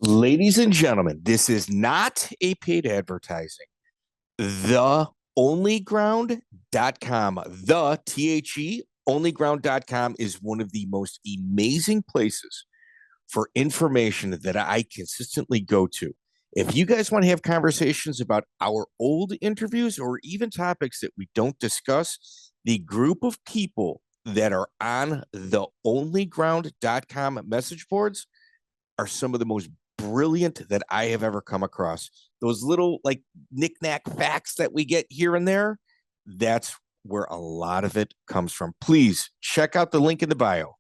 Ladies and gentlemen, this is not a paid advertising. TheOnlyGround.com, onlyground.com is one of the most amazing places for information that I consistently go to. If you guys want to have conversations about our old interviews or even topics that we don't discuss, the group of people that are on the onlyground.com message boards are some of the most brilliant that I have ever come across. Those little like knick-knack facts that we get here and there, that's where a lot of it comes from. Please check out the link in the bio.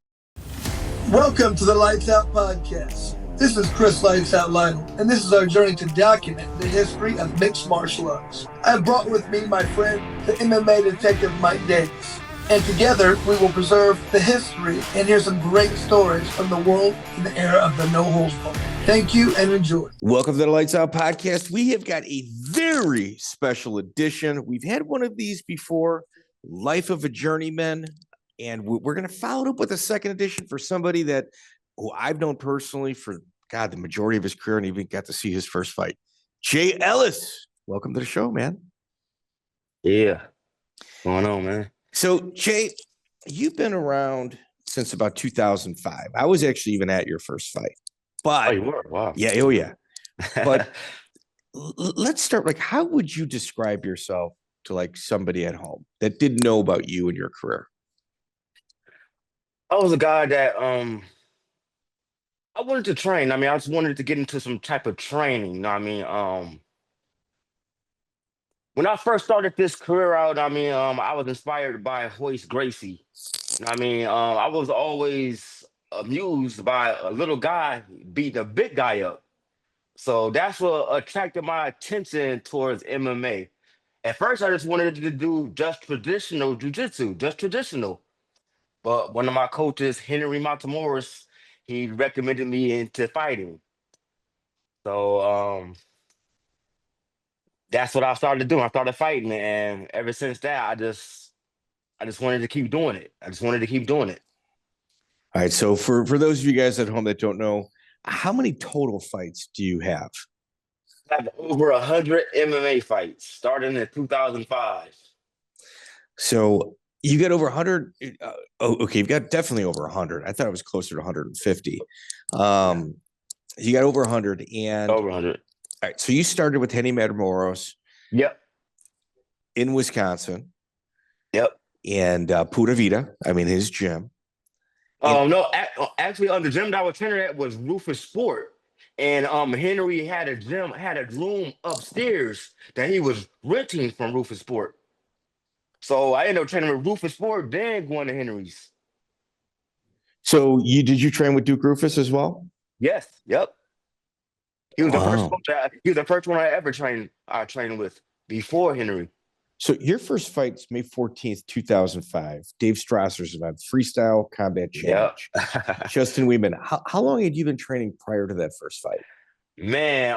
Welcome to the Lights Out Podcast. This is Chris Lights Out Lionel, and this is our journey to document the history of mixed martial arts. I have brought with me my friend, the MMA detective Mike Davis, and together we will preserve the history and hear some great stories from the world in the era of the no-holds-barred. Thank you and enjoy. Welcome to the Lights Out Podcast. We have got a very special edition. We've had one of these before, Life of a Journeyman, and we're going to follow it up with a second edition for somebody who I've known personally for, the majority of his career, and even got to see his first fight. Jay Ellis, welcome to the show, man. Yeah. What's going on, man? So, Jay, you've been around since about 2005. I was actually even at your first fight. But, you were? Wow. Yeah, oh yeah. But let's start, how would you describe yourself to, somebody at home that didn't know about you and your career? I was a guy that I wanted to train. I just wanted to get into some type of training. You know what I mean? When I first started this career out, I was inspired by Royce Gracie. You know what I mean? I was always amused by a little guy beating a big guy up. So that's what attracted my attention towards MMA. At first, I just wanted to do just traditional jiu-jitsu, just traditional. But one of my coaches, Henry Montemorris, he recommended me into fighting. So that's what I started doing. I started fighting, and ever since that, I just wanted to keep doing it. I just wanted to keep doing it. All right. So for those of you guys at home that don't know, how many total fights do you have? I have over 100 MMA fights, starting in 2005. So you got over 100. Okay. You've got definitely over 100. I thought it was closer to 150. You got over 100 and over 100. All right. So you started with Henry Matamoros. Yep. In Wisconsin. Yep. And Pura Vida, his gym. No, actually, the gym that I was training at was Rufus Sport. And Henry had a room upstairs that he was renting from Rufus Sport. So I ended up training with Rufus Sport, then going to Henry's. So did you train with Duke Rufus as well? Yes. Yep. He was the first coach. He was the first one I ever trained with before Henry. So your first fight's May 14th, 2005. Dave Strasser's event, Freestyle Combat Challenge. Yep. Justin Wieman. How long had you been training prior to that first fight? Man,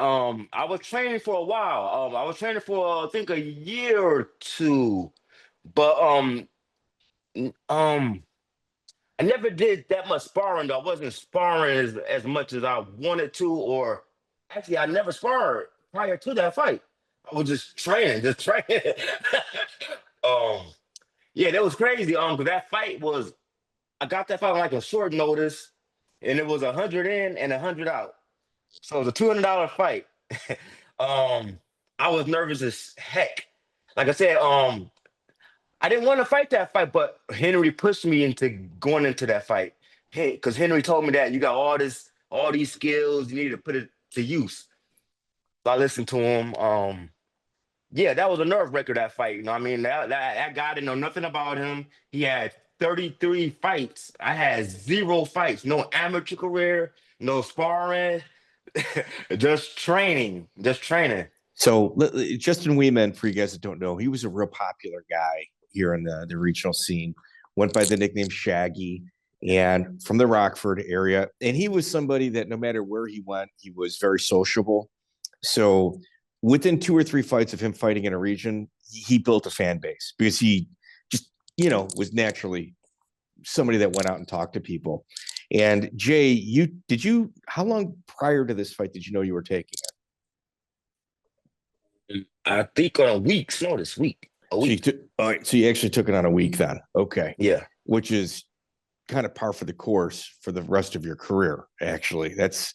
I was training for a while. I was training for I think a year or two, but I never did that much sparring. Though. I wasn't sparring as much as I wanted to, or actually, I never sparred prior to that fight. I was just training. Yeah, that was crazy. Because that fight I got that fight on a short notice, and it was 100 in and 100 out. So it was a $200 fight. I was nervous as heck. Like I said, I didn't want to fight that fight, but Henry pushed me into going into that fight. Because Henry told me that you got all these skills, you need to put it to use. So I listened to him. Yeah, that was a nerve breaker, that fight. You know what I mean? That guy didn't know nothing about him. He had 33 fights. I had 0 fights. No amateur career, no sparring, just training. So Justin Wieman, for you guys that don't know, he was a real popular guy here in the regional scene. Went by the nickname Shaggy, and from the Rockford area. And he was somebody that no matter where he went, he was very sociable. So within 2 or 3 fights of him fighting in a region, he built a fan base because he just, was naturally somebody that went out and talked to people. And Jay, how long prior to this fight did you know you were taking it? I think on a week's notice, a week. All right, so you actually took it on a week then. Okay. Yeah. Which is kind of par for the course for the rest of your career, actually. That's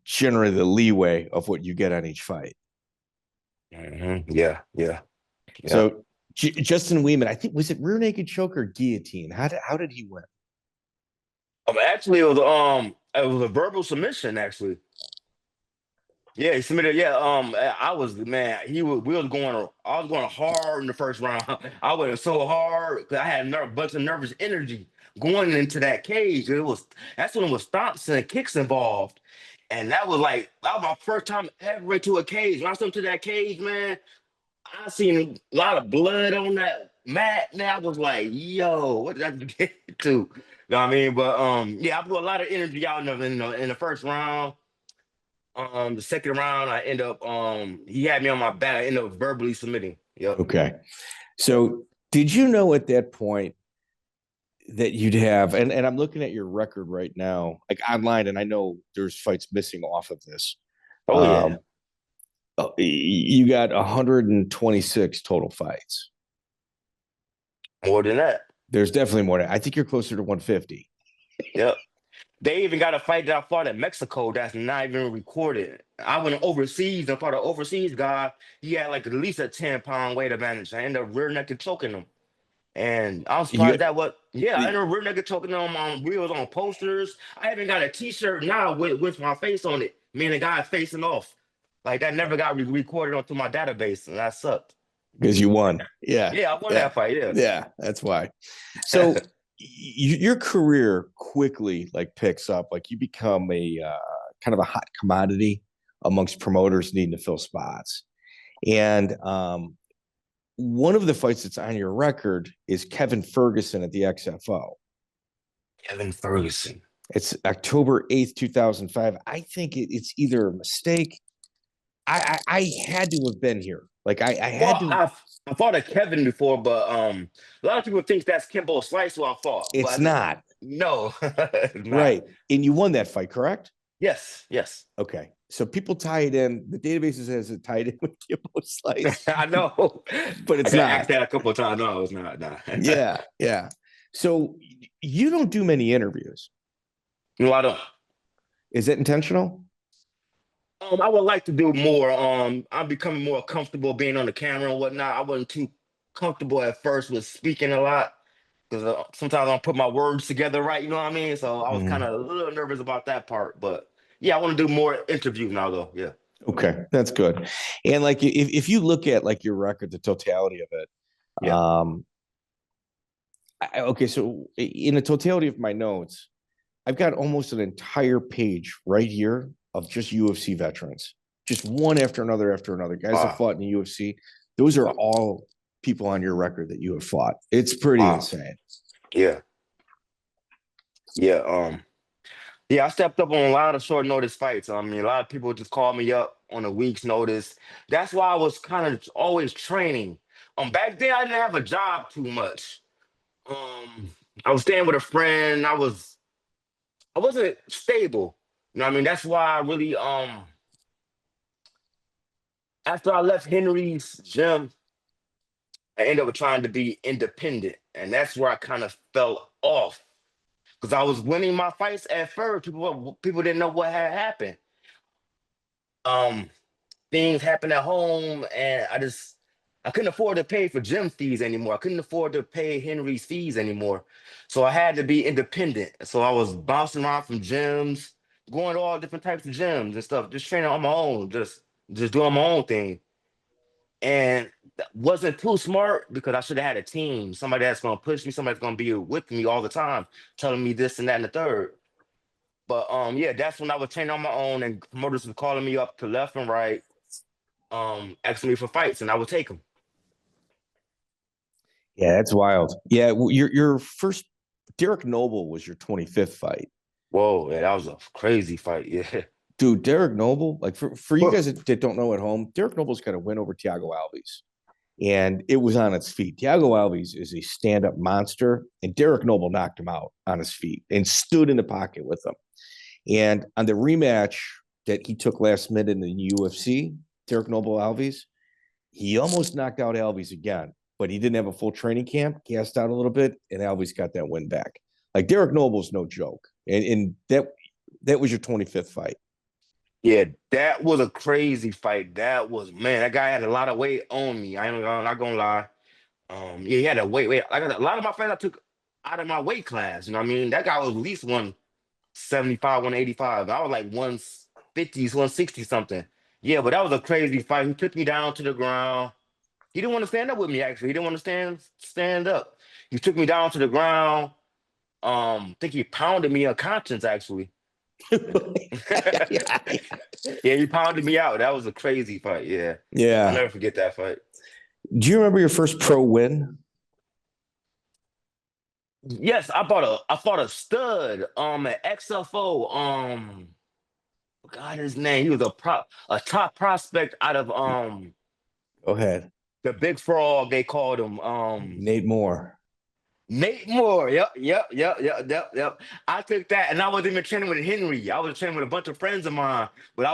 generally the leeway of what you get on each fight. Yeah. So Justin Wieman, I think, was it rear naked choke or guillotine? How did he win? Actually, it was a verbal submission. Actually, yeah, he submitted. Yeah, I was I was going hard in the first round. I went so hard because I had a bunch of nervous energy going into that cage. That's when it was stomps and kicks involved, and that was my first time ever into a cage. When I stepped into that cage, man, I seen a lot of blood on that mat. And I was like, yo, what did I get to? You know what I mean? But I put a lot of energy out in the first round. The second round, I end up he had me on my back. I ended up verbally submitting. Yep. Okay. So did you know at that point that you'd have, and I'm looking at your record right now, like online, and I know there's fights missing off of this. Oh yeah. You got 126 total fights. More than that. There's definitely more. I think you're closer to 150. Yep. They even got a fight that I fought in Mexico that's not even recorded. I went overseas and fought an overseas guy. He had at least a 10-pound weight advantage. I ended up rear naked choking him. And I was surprised I ended up rear naked choking him on reels, on posters. I even got a t-shirt now with my face on it. Me and the guy facing off. That never got recorded onto my database, and that sucked. Because you won. Yeah. Yeah, I won that fight. Yeah. Yeah, that's why. So your career quickly picks up. You become a kind of a hot commodity amongst promoters needing to fill spots. And one of the fights that's on your record is Kevin Furgison at the XFO. Kevin Furgison. It's October 8th, 2005. I think it's either a mistake. I had to have been here. I fought a Kevin before, but a lot of people think that's Kimbo Slice who I fought. It's not. No. Right. And you won that fight, correct? Yes. Okay. So people tie it in. The database says it tied in with Kimbo Slice. I know. But it's not. I asked that a couple of times. No, it's not. No. Yeah. So you don't do many interviews. No, I don't. Is it intentional? I would like to do more. I'm becoming more comfortable being on the camera and whatnot. I wasn't too comfortable at first with speaking a lot because sometimes I don't put my words together right. You know what I mean? So I was kind of a little nervous about that part. But yeah, I want to do more interviews now, though. Yeah. Okay, that's good. And if you look at your record, the totality of it, okay. So in the totality of my notes, I've got almost an entire page right here of just UFC veterans, just one after another, guys that fought in the UFC. Those are all people on your record that you have fought. It's pretty insane. Yeah. I stepped up on a lot of short notice fights. I mean, a lot of people just called me up on a week's notice. That's why I was kind of always training. Back then I didn't have a job too much. I was staying with a friend. I wasn't stable. You know what I mean? That's why I really after I left Henry's gym, I ended up trying to be independent. And that's where I kind of fell off. Because I was winning my fights at first. People didn't know what had happened. Things happened at home, and I couldn't afford to pay for gym fees anymore. I couldn't afford to pay Henry's fees anymore. So I had to be independent. So I was bouncing around from gyms, going to all different types of gyms and stuff, just training on my own, just doing my own thing. And that wasn't too smart because I should have had a team, somebody that's going to push me, somebody that's going to be with me all the time, telling me this and that and the third. But that's when I was training on my own, and promoters were calling me up to left and right, asking me for fights, and I would take them. Yeah, that's wild. Yeah, your first Derrick Noble was your 25th fight. Whoa, yeah, that was a crazy fight. Yeah, dude, Derrick Noble, for you guys that don't know at home, Derrick Noble's got a win over Thiago Alves. and it was on its feet. Thiago Alves is a stand-up monster, and Derrick Noble knocked him out on his feet and stood in the pocket with him. And on the rematch that he took last minute in the UFC, Derrick Noble Alves, he almost knocked out Alves again, but he didn't have a full training camp, gassed out a little bit, and Alves got that win back. Like, Derrick Noble's no joke. And that was your 25th fight. Yeah, that was a crazy fight. That guy had a lot of weight on me. I'm not gonna lie. Yeah, he had a weight. Like a lot of my fights I took out of my weight class. You know what I mean? That guy was at least 175, 185. I was like 150s, 160 something. Yeah, but that was a crazy fight. He took me down to the ground. He didn't want to stand up with me, actually. He didn't want to stand up. He took me down to the ground. I think he pounded me unconscious, actually. Yeah, he pounded me out. That was a crazy fight. Yeah. I'll never forget that fight. Do you remember your first pro win? Yes, I fought a stud at XFO. Forgot his name. He was a top prospect out of Go ahead. the Big Frog, they called him. Nate Mohr. Nate Mohr. Yep. I took that, and I wasn't even training with Henry. I was training with a bunch of friends of mine, but I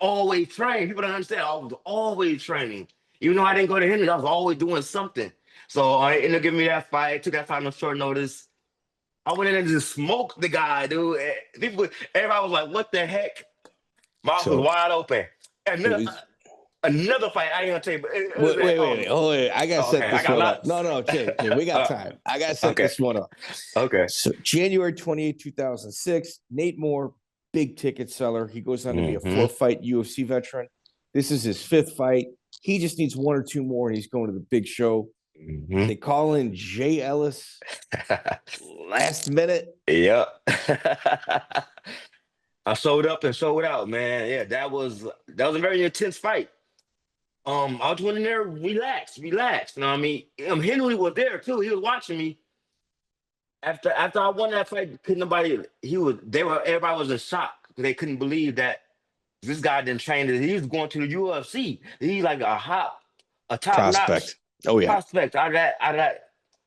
always trained. People don't understand. I was always training. Even though I didn't go to Henry, I was always doing something. So I ended up giving me that fight. Took that fight on short notice. I went in and just smoked the guy, dude. Everybody was like, "What the heck?" Mouth was wide open. Another fight. I ain't gonna tell you. But wait. Hold on. I gotta set this one up. No, Jay, we got time. I gotta set this one up. Okay. So January 28, 2006, Nate Mohr, big ticket seller. He goes on to be a 4-fight UFC veteran. This is his 5th fight. He just needs 1 or 2 more, and he's going to the big show. They call in Jay Ellis last minute. Yep. I showed up and showed out, man. Yeah, that was a very intense fight. I was in there, relaxed. You know what I mean? Henry was there too. He was watching me. After I won that fight, everybody was in shock. They couldn't believe that this guy didn't train. He was going to the UFC. He's like a top prospect. Oh yeah, prospect out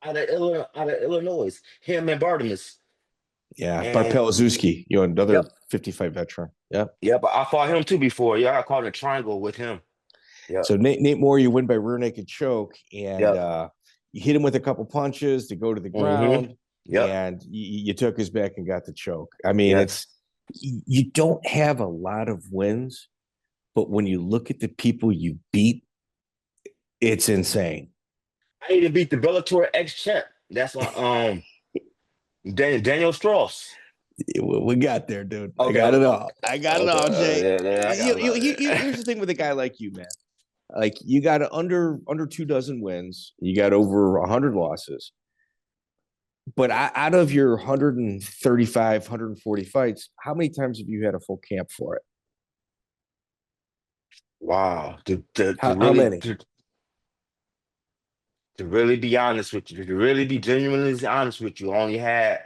of Illinois. Him and Bartimus. Yeah, Barpelazewski, another 55 veteran. Yeah. Yeah, but I fought him too before. Yeah, I caught a triangle with him. Yeah. So Nate Mohr, you win by rear naked choke, and you hit him with a couple punches to go to the ground. And you took his back and got the choke. I mean, you don't have a lot of wins, but when you look at the people you beat, it's insane. I even beat the Bellator ex-champ. That's why Daniel Strauss. We got there, dude. Okay. I got it all. Jay. Here's the thing with a guy like you, man. Like, you got under 2 dozen wins. You got over 100 losses. But out of your 135, 140 fights, how many times have you had a full camp for it? Wow. How many? To really be honest with you, to really be genuinely honest with you, I only had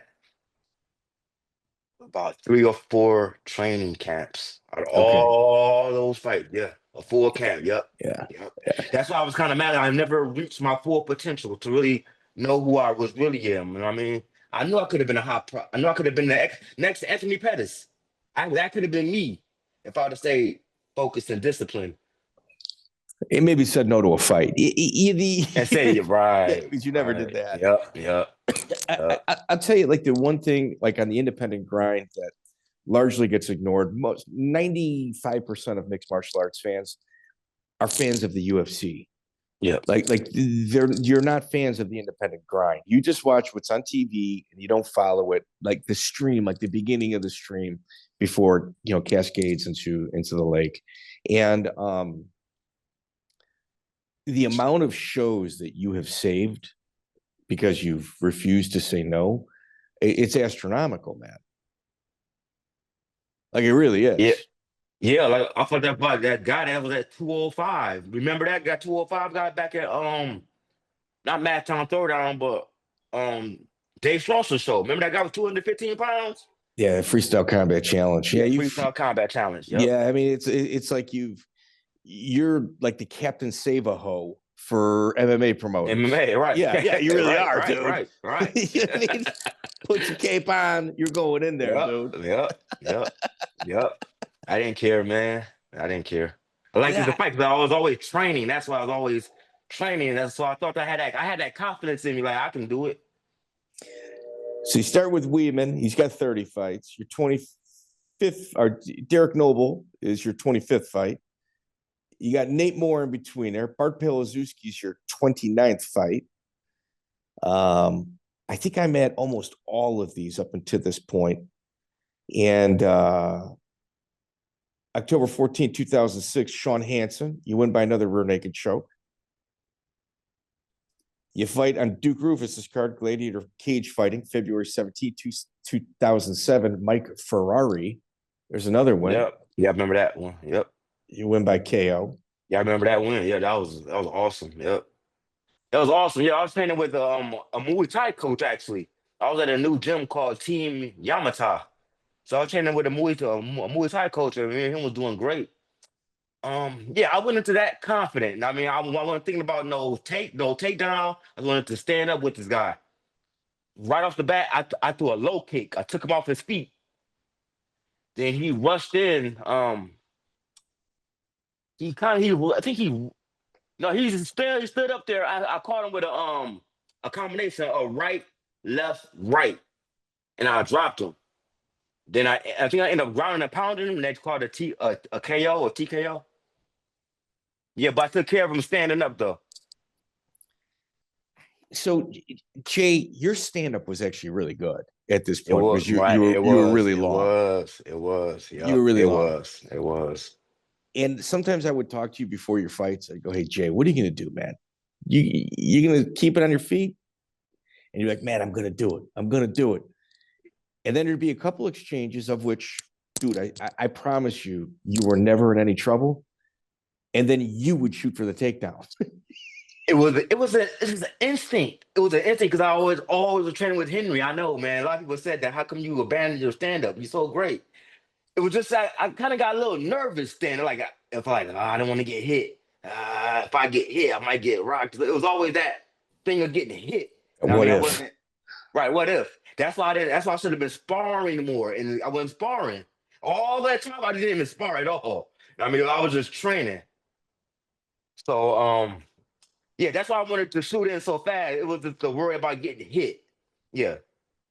about 3 or 4 training camps out of all those fights. Yeah, a full camp. Yep. Yeah. That's why I was kind of mad. I never reached my full potential to really know who I was really am. You know what I mean? I knew I could have been I knew I could have been the next Anthony Pettis. That could have been me if I would have stayed focused and disciplined. It maybe said no to a fight. And say you're right. Because you never did that. Yep. I'll tell you, like, the one thing, like, on the independent grind that largely gets ignored, 95% of mixed martial arts fans are fans of the UFC. Yeah. Like you're not fans of the independent grind. You just watch what's on TV and you don't follow it, like the stream, like the beginning of the stream before, cascades into the lake. And the amount of shows that you have saved because you've refused to say no, it's astronomical, man. Like, it really is. Yeah, like I thought that guy that was at 205. Remember that guy 205 guy back at not Madtown Throwdown, but Dave Strauss' show. Remember that guy was 215 pounds? Yeah, Freestyle Combat Challenge. Yeah, Freestyle Combat Challenge. Yep. Yeah, I mean, it's like you're like the Captain Save-A-Ho for MMA promoters. MMA, right? Yeah, you really right, are, right, dude. Right. You know what I mean? Put your cape on, you're going in there, dude. Yep. I didn't care, man. I didn't care. I liked the fight because I was always training. That's why I was always training. That's why I thought I had that confidence in me, like I can do it. So you start with Wieman. He's got 30 fights. Your 25th, or Derrick Noble is your 25th fight. You got Nate Mohr in between there. Bart Pelazewski's your 29th fight. I think I'm at almost all of these up until this point. And October 14, 2006, Sean Hansen. You win by another rear naked choke. You fight on Duke Rufus's card, Gladiator Cage Fighting, February 17, 2007, Mike Firari. There's another win. Yep. Yeah, I remember that one. Yep. You win by KO. Yeah, I remember that win. Yeah, that was awesome. Yep. That was awesome. Yeah, I was training with a Muay Thai coach, actually. I was at a new gym called Team Yamata. So I was training with a Muay Thai coach, and me and him was doing great. Yeah, I went into that confident. I mean, I wasn't thinking about no takedown. I wanted to stand up with this guy. Right off the bat, I threw a low kick. I took him off his feet. Then he rushed in. He stood up there. I caught him with a combination of right, left, right, and I dropped him. Then I think I ended up grounding and pounding him, and that's called a KO or TKO. Yeah, but I took care of him standing up though. So, Jay, your stand-up was actually really good at this point because you were really long. It was. Yeah, you were really long. It was. And sometimes I would talk to you before your fights. I'd go, "Hey, Jay, what are you going to do, man? You going to keep it on your feet?" And you're like, "Man, I'm going to do it. I'm going to do it." And then there'd be a couple exchanges of which, dude, I promise you, you were never in any trouble. And then you would shoot for the takedown. It was an instinct. It was an instinct because I always was training with Henry. I know, man. A lot of people said that. How come you abandoned your stand-up? You're so great. It was just I kind of got a little nervous standing. I don't want to get hit. If I get hit, I might get rocked. It was always that thing of getting hit. What if? Right, what if? That's why I should have been sparring more, and I wasn't sparring. All that time, I didn't even spar at all. I mean, I was just training. So, yeah, that's why I wanted to shoot in so fast. It was just the worry about getting hit. Yeah.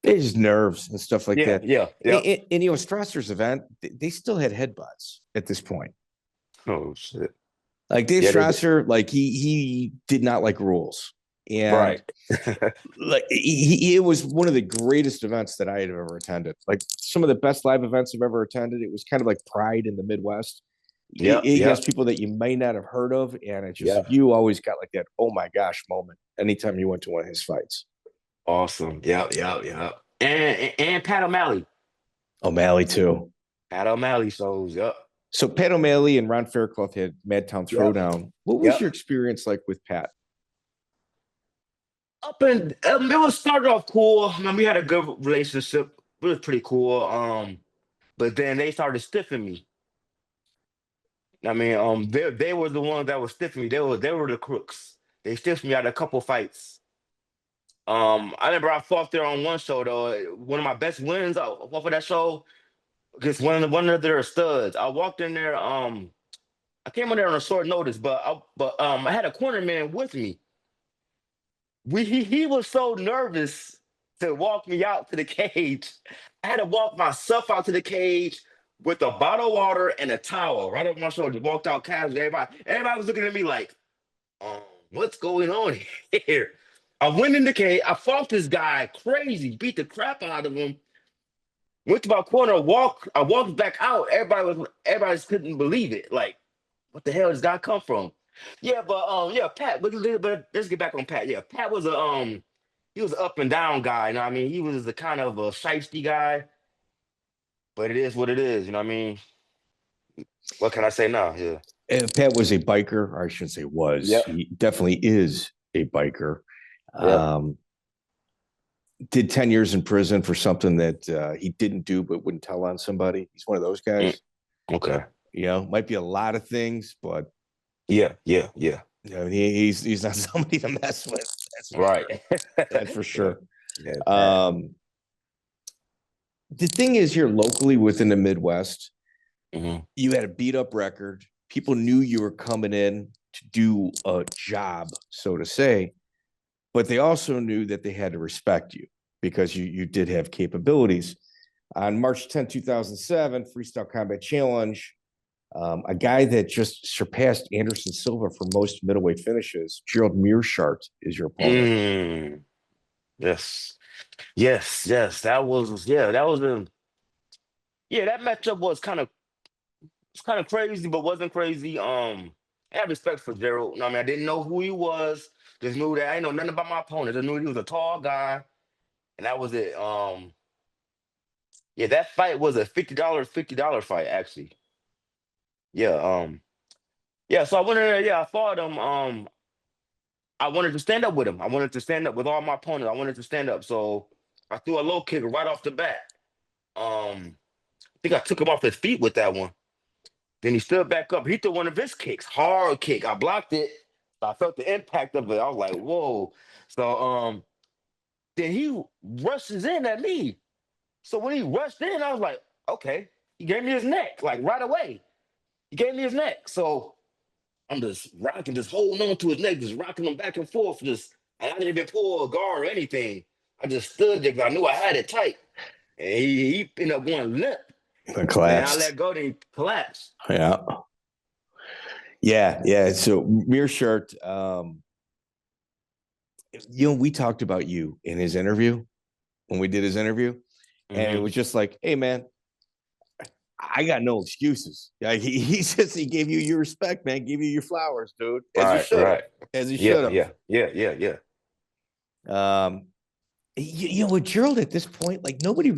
It's just nerves and stuff like that. Yeah. And you know, Strasser's event, they still had headbutts at this point. Oh, shit. Like Dave Strasser, like he did not like rules. And right. Like it was one of the greatest events that I had ever attended. Like some of the best live events I've ever attended. It was kind of like Pride in the Midwest. It has people that you may not have heard of, and it's just you always got like that oh my gosh moment anytime you went to one of his fights. Awesome. Yeah. And Pat O'Malley. O'Malley too. Pat O'Malley shows. Yep. So Pat O'Malley and Ron Fairclough had Madtown Throwdown. What was your experience like with Pat? It was started off cool. I mean, we had a good relationship. It was pretty cool. But then they started stiffing me. I mean, they were the ones that were stiffing me. They were the crooks. They stiffed me out of a couple fights. I remember I fought there on one show though. One of my best wins off of that show against one of their studs. I walked in there. I came in there on a short notice, but I had a corner man with me. He was so nervous to walk me out to the cage. I had to walk myself out to the cage with a bottle of water and a towel right up my shoulder. Walked out casually. Everybody was looking at me like, what's going on here? I went in the cage. I fought this guy crazy, beat the crap out of him. Went to my corner, I walked back out. Everybody just couldn't believe it. Like, what the hell does this guy come from? Yeah, but Pat. But let's get back on Pat. Yeah, Pat was he was an up and down guy. You know what I mean? He was the kind of a shiesty guy. But it is what it is. You know what I mean? What can I say now? Yeah. And Pat was a biker, or I shouldn't say was. Yep. He definitely is a biker. Yep. Did 10 years in prison for something that he didn't do but wouldn't tell on somebody. He's one of those guys. Okay. You know, might be a lot of things, but yeah. I mean, he's not somebody to mess with. Right. That's for sure. Yeah. The thing is, here locally within the Midwest, Mm-hmm. you had a beat up record. People knew you were coming in to do a job, so to say, but they also knew that they had to respect you because you did have capabilities. On March 10, 2007, Freestyle Combat Challenge, a guy that just surpassed Anderson Silva for most middleweight finishes, Gerald Meerschart, is your opponent. Yes. That was that matchup was kind of crazy, but wasn't crazy. I had respect for Gerald. I mean, I didn't know who he was. Just knew that I didn't know nothing about my opponent. I knew he was a tall guy, and that was it. That fight was a $50 fight actually. Yeah, so I went in there. Yeah, I fought him. I wanted to stand up with him. I wanted to stand up with all my opponents. I wanted to stand up. So I threw a low kick right off the bat. I think I took him off his feet with that one. Then he stood back up. He threw one of his kicks, hard kick. I blocked it. I felt the impact of it. I was like, whoa. So then he rushes in at me. So when he rushed in, I was like, okay. He gave me his neck, like right away. He gave me his neck. So I'm just rocking, just holding on to his neck, just rocking him back and forth. And I didn't even pull a guard or anything. I just stood there because I knew I had it tight. And he ended up going limp. And I let go, then he collapsed. Yeah. So Meerschart, we talked about you in his interview when we did his interview, and it was just like, hey man, I got no excuses. Like he gave you your respect, man. Gave you your flowers, dude. As he should have. Yeah. With Gerald at this point, like nobody.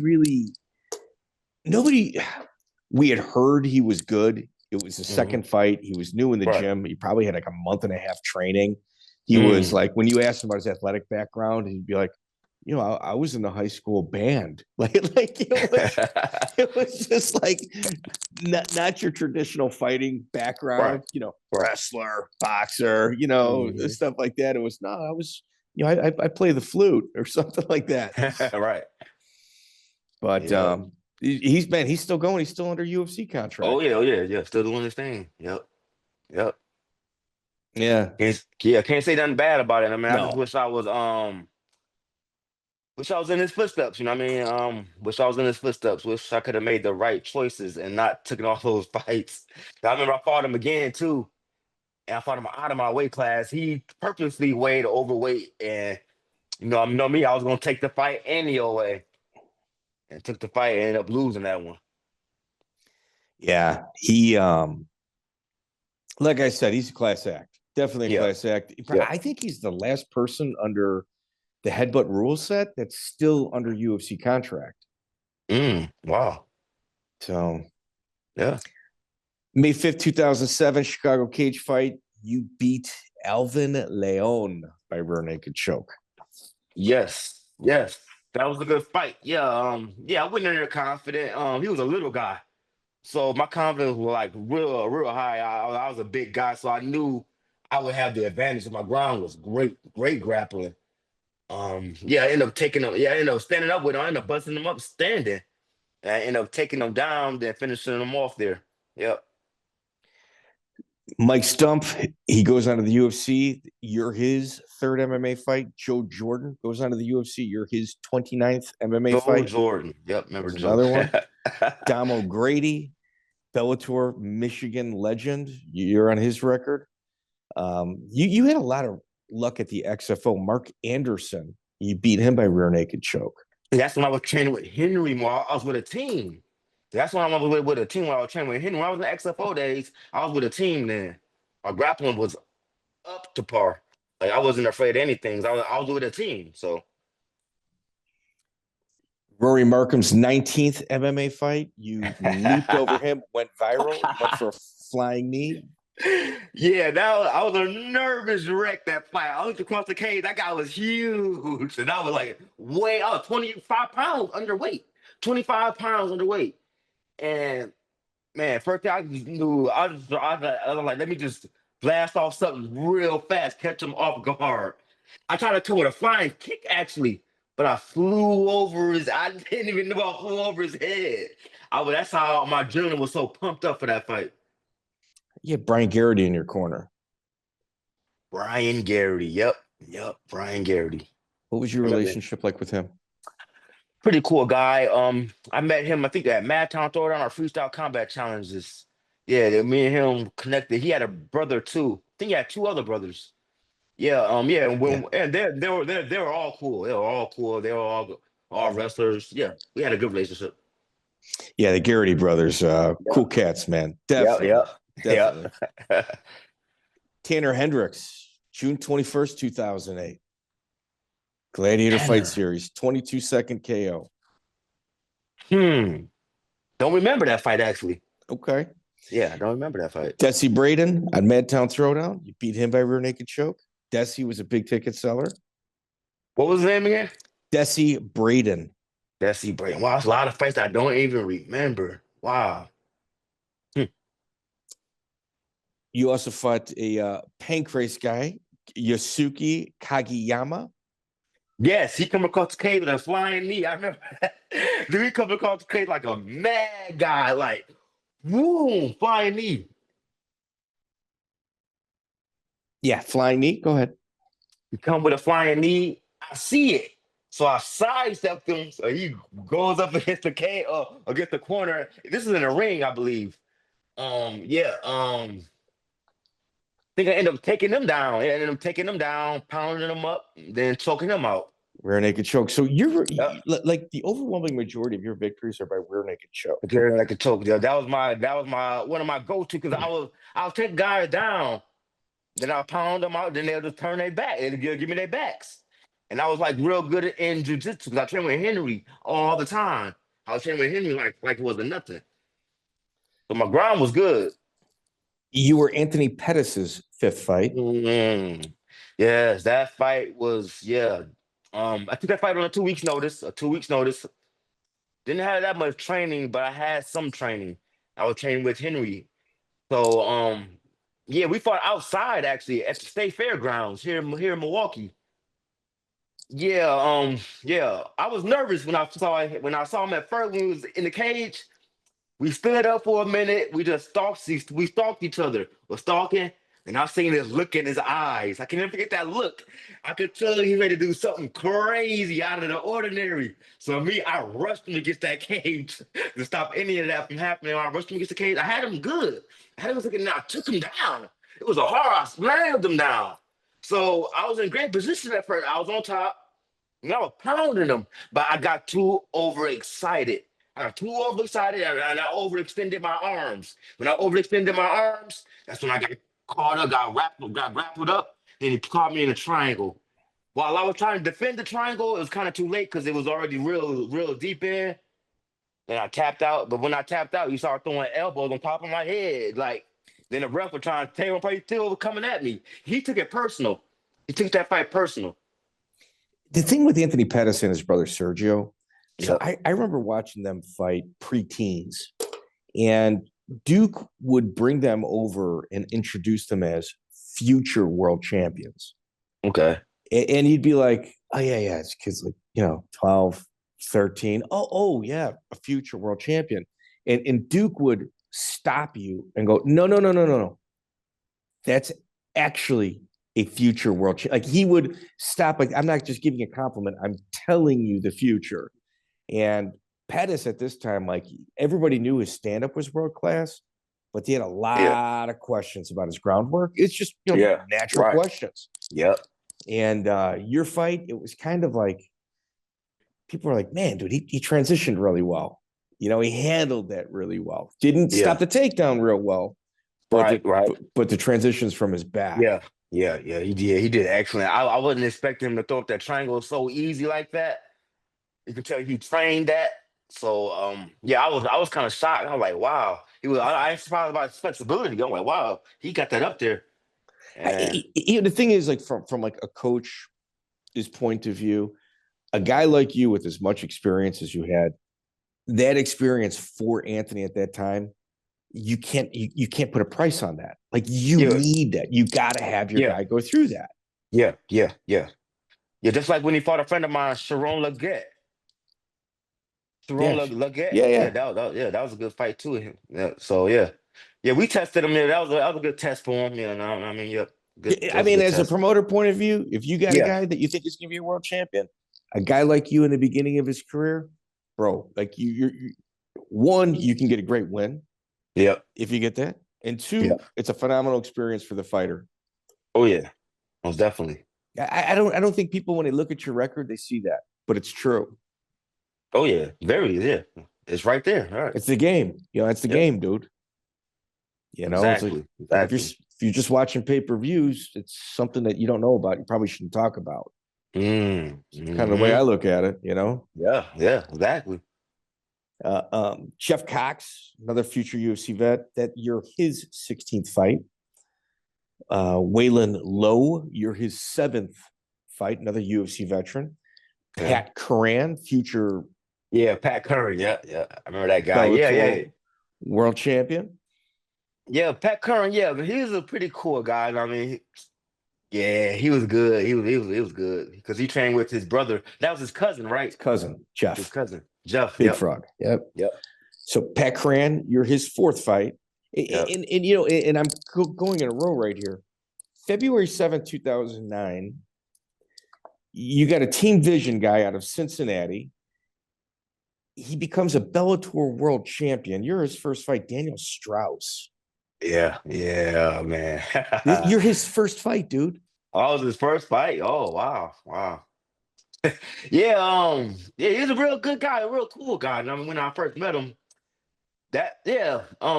We had heard he was good. It was the second fight. He was new in the gym. He probably had like a month and a half training. He was like, when you asked him about his athletic background, he'd be like, I was in the high school band. Like it was just like not your traditional fighting background, wrestler, boxer, stuff like that. It was I was, I play the flute or something like that. Right. But he's still going. He's still under UFC contract. Oh yeah. Still doing his thing. Yep. Yeah. Can't say nothing bad about it. I mean, I just wish I was in his footsteps, you know what I mean? Wish I was in his footsteps. Wish I could have made the right choices and not taken all those fights. I remember I fought him again too. And I fought him out of my weight class. He purposely weighed overweight. And you know me, I was gonna take the fight any old way. And took the fight and ended up losing that one. Yeah. He like I said, he's a class act. Definitely a class act. I think he's the last person under the headbutt rule set that's still under UFC contract. Wow. So, yeah. May 5th, 2007, Chicago cage fight. You beat Alvin Leon by rear naked choke. Yes. That was a good fight. Yeah. I went in there confident. He was a little guy. So my confidence was like real high. I was a big guy, so I knew I would have the advantage. My ground was great grappling. I ended up taking him. I ended up standing up with him. I ended up busting him up standing. And I ended up taking him down, then finishing him off there. Yep. Mike Stump, he goes on to the UFC. You're his third MMA fight. Joe Jordan goes on to the UFC. You're his 29th MMA fight. Joe Jordan. Yep, remember Joe. Another one. Dom O'Grady, Bellator Michigan legend. You're on his record. You had a lot of luck at the XFO. Mark Anderson, you beat him by rear naked choke. That's when I was training with Henry Mohr. I was with a team. That's when I was with a team when I was training with Henry. When I was in the XFO days, I was with a team then. My grappling was up to par. Like I wasn't afraid of anything. I was with a team. So Rory Markham's 19th MMA fight. You leaped over him, went viral, went for a flying knee. Yeah, I was a nervous wreck that fight. I looked across the cage. That guy was huge. And I was like, I was 25 pounds underweight. 25 pounds underweight. And man, first thing I just knew, I was like, let me just blast off something real fast, catch him off guard. I tried to come with a flying kick, actually, but I flew over his. I didn't even know I flew over his head. That's how my adrenaline was so pumped up for that fight. You had Brian Gereghty in your corner. Brian Gereghty. Yep. Brian Gereghty. What was your relationship like with him? Pretty cool guy. I met him, I think, at Madtown Throwdown or Freestyle Combat Challenges. Yeah, me and him connected. He had a brother too. I think he had two other brothers. Yeah, and they were all cool. They were all cool. They were all wrestlers. Yeah, we had a good relationship. Yeah, the Gereghty brothers, cool cats, man. Definitely. Definitely. Tanner Hendricks, June 21st, 2008. Gladiator Fight Series, 22-second KO. Don't remember that fight, actually. Okay. Yeah, I don't remember that fight. Desi Braden on Madtown Throwdown. You beat him by rear naked choke. Desi was a big ticket seller. What was his name again? Desi Braden. Desi Braden. Wow, that's a lot of fights I don't even remember. Wow. You also fought a pancrase guy, Yusuke Kagiyama. Yes, he come across the cage with a flying knee. I remember that. Dude, he come across the cage like a mad guy, like, woo, flying knee. Yeah, flying knee. Go ahead. He come with a flying knee. I see it. So I sidestepped him. So he goes up against the cage, against the corner. This is in a ring, I believe. I think I ended up taking them down. I ended up taking them down, pounding them up, then choking them out. Rear naked choke. So you're like the overwhelming majority of your victories are by rear naked choke. Rear naked choke. Yeah, that was my one of my go-to because I'll take guys down, then I'll pound them out, then they'll just turn their back. They'll give me their backs. And I was like real good in jiu-jitsu because I trained with Henry all the time. I was training with Henry like it wasn't nothing. So my ground was good. You were Anthony Pettis' fifth fight. Yes, that fight was, I took that fight on a 2 weeks notice, Didn't have that much training, but I had some training. I was training with Henry. So, we fought outside, actually, at the state fairgrounds here in Milwaukee. I was nervous when I saw him at first when he was in the cage. We stood up for a minute. We just stalked each other. We're stalking, and I seen this look in his eyes. I can never forget that look. I could tell he's ready to do something crazy out of the ordinary. So I rushed him against that cage to stop any of that from happening. I rushed him against the cage. I had him good. I took him down. It was a horror. I slammed him down. So I was in great position at first. I was on top, and I was pounding him, but I got too overexcited. I overextended my arms. When I overextended my arms, that's when I got caught up, got grappled up, and he caught me in a triangle. While I was trying to defend the triangle, it was kind of too late because it was already real deep in. And I tapped out. But when I tapped out, you started throwing elbows on top of my head. Then the ref was trying to take him, but still coming at me. He took it personal. He took that fight personal. The thing with Anthony Pettis and his brother Sergio, so I remember watching them fight pre-teens, and Duke would bring them over and introduce them as future world champions. Okay. And he'd be like, oh, yeah, it's kids like, 12, 13. Oh, yeah, a future world champion. And Duke would stop you and go, no. That's actually a future world champion. Like he would stop, like, I'm not just giving a compliment. I'm telling you the future. And Pettis at this time, like everybody knew his stand-up was world class, but he had a lot of questions about his groundwork. It's just natural questions. Yep. And your fight, it was kind of like people were like, man, dude, he transitioned really well. He handled that really well. Didn't stop the takedown real well. But but the transitions from his back. Yeah, he did excellent. I wasn't expecting him to throw up that triangle so easy like that. You can tell he trained that. So I was kind of shocked. I was like, wow. I was surprised about his flexibility. I'm like, wow, he got that up there. The thing is, like from like a coach's point of view, a guy like you with as much experience as you had, that experience for Anthony at that time you can't put a price on that. Like you Yeah. need that. You got to have your guy go through that. Yeah. Just like when he fought a friend of mine, Sharon Leggett. Leggett. Yeah. That was a good fight too. Yeah. So yeah, we tested him. Yeah, that was a good test for him. You know, I mean, yeah. Good, I mean, as test. a promoter point of view, if you got a guy that you think is going to be a world champion, a guy like you in the beginning of his career, bro, like you're one, you can get a great win. Yep. If you get that, and two, it's a phenomenal experience for the fighter. Oh yeah, most definitely. I don't think people, when they look at your record, they see that, but it's true. Oh yeah, it's right there. All right, it's the game. You know, it's the game, dude. You know, exactly. If you're just watching pay-per-views, it's something that you don't know about. You probably shouldn't talk about. Kind of the way I look at it, you know. Yeah, exactly. Jeff Cox, another future UFC vet, that you're his 16th fight. Waylon Lowe, you're his 7th fight, another UFC veteran. Pat Curran, future. Yeah, Pat Curran. Yeah. I remember that guy. Bellator world champion. Yeah, Pat Curran. Yeah, but he's a pretty cool guy. I mean, he was good. He was good because he trained with his brother. That was his cousin, right? His cousin, Jeff. His cousin, Jeff. Big Frog. Yep. So Pat Curran, you're his 4th fight. And you know, and I'm going in a row right here. February 7th, 2009, you got a Team Vision guy out of Cincinnati. He becomes a Bellator world champion. You're his first fight, Daniel Strauss. Yeah, man. You're his first fight, dude. Oh, it was his first fight. Oh, wow. He's a real good guy, a real cool guy. And I mean, when I first met him,